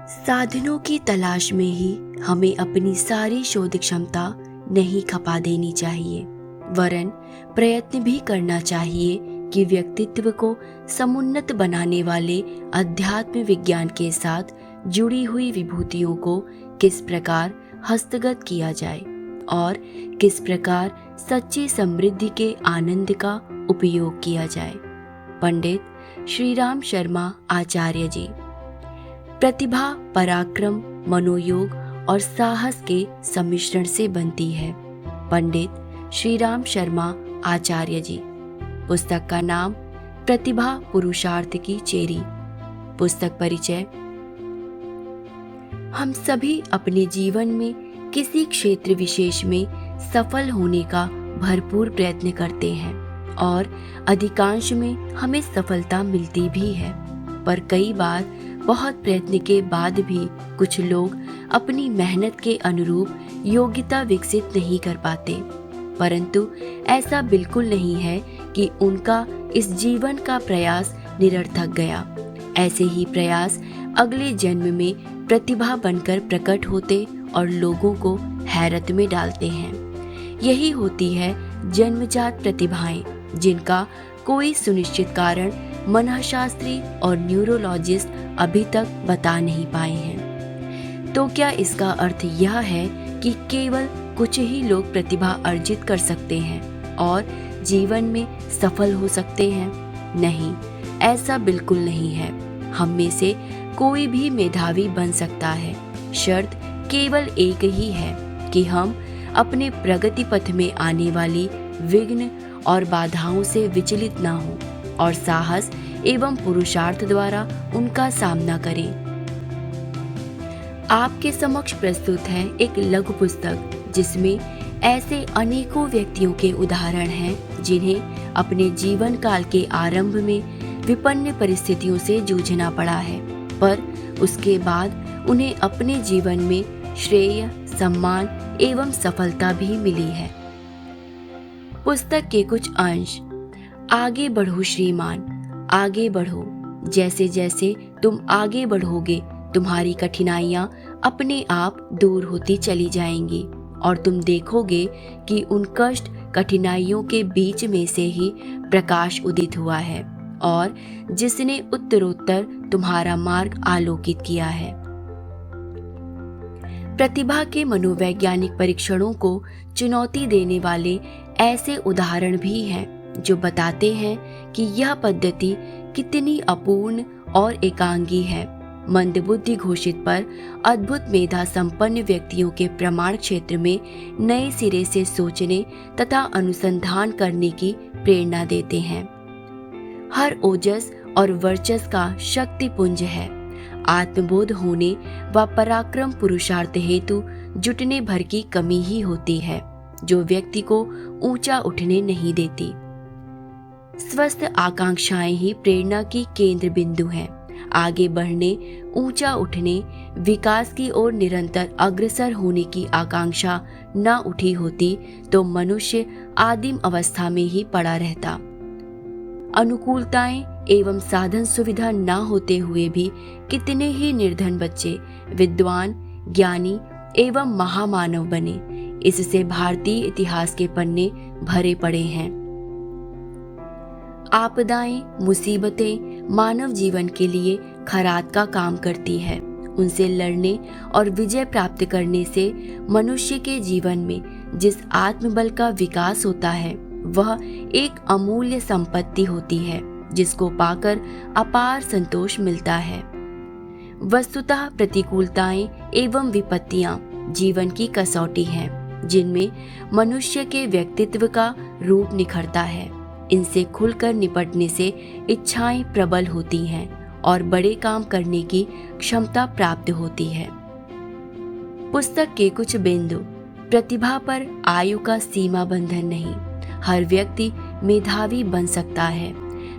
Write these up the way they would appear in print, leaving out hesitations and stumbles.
साधनों की तलाश में ही हमें अपनी सारी शोध क्षमता नहीं खपा देनी चाहिए, वरन प्रयत्न भी करना चाहिए कि व्यक्तित्व को समुन्नत बनाने वाले अध्यात्म विज्ञान के साथ जुड़ी हुई विभूतियों को किस प्रकार हस्तगत किया जाए और किस प्रकार सच्ची समृद्धि के आनंद का उपयोग किया जाए। पंडित श्रीराम शर्मा आचार्य जी। प्रतिभा पराक्रम, मनोयोग और साहस के सम्मिश्रण से बनती है। पंडित श्रीराम शर्मा आचार्य जी। पुस्तक का नाम प्रतिभा पुरुषार्थ की चेरी। पुस्तक परिचय। हम सभी अपने जीवन में किसी क्षेत्र विशेष में सफल होने का भरपूर प्रयत्न करते हैं और अधिकांश में हमें सफलता मिलती भी है, पर कई बार बहुत प्रयत्न के बाद भी कुछ लोग अपनी मेहनत के अनुरूप योग्यता विकसित नहीं कर पाते। परंतु ऐसा बिल्कुल नहीं है कि उनका इस जीवन का प्रयास निरर्थक गया। ऐसे ही प्रयास अगले जन्म में प्रतिभा बनकर प्रकट होते और लोगों को हैरत में डालते हैं। यही होती है जन्मजात प्रतिभाएं, जिनका कोई सुनिश्चित कारण मनःशास्त्री और न्यूरोलॉजिस्ट अभी तक बता नहीं पाए हैं। तो क्या इसका अर्थ यह है कि केवल कुछ ही लोग प्रतिभा अर्जित कर सकते हैं और जीवन में सफल हो सकते हैं? नहीं, ऐसा बिल्कुल नहीं है। हम में से कोई भी मेधावी बन सकता है। शर्त केवल एक ही है कि हम अपने प्रगति पथ में आने वाली विघ्न और बाधाओं से विचलित न हों और साहस एवं पुरुषार्थ द्वारा उनका सामना करें। आपके समक्ष प्रस्तुत है एक लघु पुस्तक, जिसमें ऐसे अनेकों व्यक्तियों के उदाहरण हैं जिन्हें अपने जीवन काल के आरंभ में विपन्न परिस्थितियों से जूझना पड़ा है, पर उसके बाद उन्हें अपने जीवन में श्रेय, सम्मान एवं सफलता भी मिली है। पुस्तक के कुछ अंश। आगे बढ़ो श्रीमान, आगे बढ़ो। जैसे जैसे तुम आगे बढ़ोगे, तुम्हारी कठिनाइयां अपने आप दूर होती चली जाएंगी और तुम देखोगे कि उन कष्ट कठिनाइयों के बीच में से ही प्रकाश उदित हुआ है और जिसने उत्तरोत्तर तुम्हारा मार्ग आलोकित किया है। प्रतिभा के मनोवैज्ञानिक परीक्षणों को चुनौती देने वाले ऐसे उदाहरण भी हैं जो बताते हैं कि यह पद्धति कितनी अपूर्ण और एकांगी है। मंदबुद्धि घोषित पर अद्भुत मेधा संपन्न व्यक्तियों के प्रमाण क्षेत्र में नए सिरे से सोचने तथा अनुसंधान करने की प्रेरणा देते हैं। हर ओजस और वर्चस का शक्ति पुंज है। आत्मबोध होने व पराक्रम पुरुषार्थ हेतु जुटने भर की कमी ही होती है, जो व्यक्ति को ऊंचा उठने नहीं देती। स्वस्थ आकांक्षाएं ही प्रेरणा की केंद्र बिंदु हैं। आगे बढ़ने, ऊंचा उठने, विकास की ओर निरंतर अग्रसर होने की आकांक्षा न उठी होती तो मनुष्य आदिम अवस्था में ही पड़ा रहता। अनुकूलताएं एवं साधन सुविधा न होते हुए भी कितने ही निर्धन बच्चे विद्वान, ज्ञानी एवं महामानव बने। इससे भारतीय इतिहास के पन्ने भरे पड़े हैं। आपदाएं, मुसीबतें मानव जीवन के लिए खराद का काम करती है। उनसे लड़ने और विजय प्राप्त करने से मनुष्य के जीवन में जिस आत्मबल का विकास होता है, वह एक अमूल्य संपत्ति होती है, जिसको पाकर अपार संतोष मिलता है। वस्तुतः प्रतिकूलताएं एवं विपत्तियां जीवन की कसौटी हैं, जिनमें मनुष्य के व्यक्तित्व का रूप निखरता है। इनसे खुलकर निपटने से इच्छाएं प्रबल होती हैं और बड़े काम करने की क्षमता प्राप्त होती है। पुस्तक के कुछ बिंदु। प्रतिभा पर आयु का सीमा बंधन नहीं। हर व्यक्ति मेधावी बन सकता है।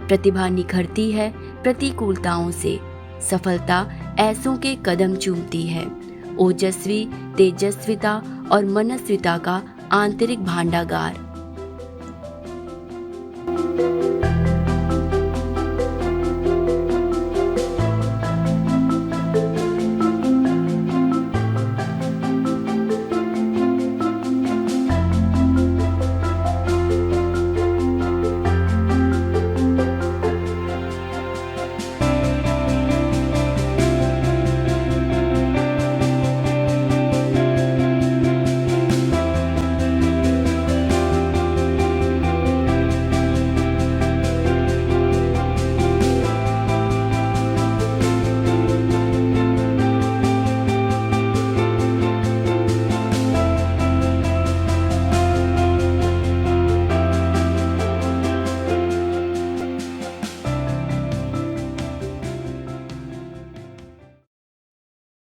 प्रतिभा निखरती है प्रतिकूलताओं से। सफलता ऐसों के कदम चूमती है। ओजस्वी, तेजस्विता और मनस्विता का आंतरिक भांडागार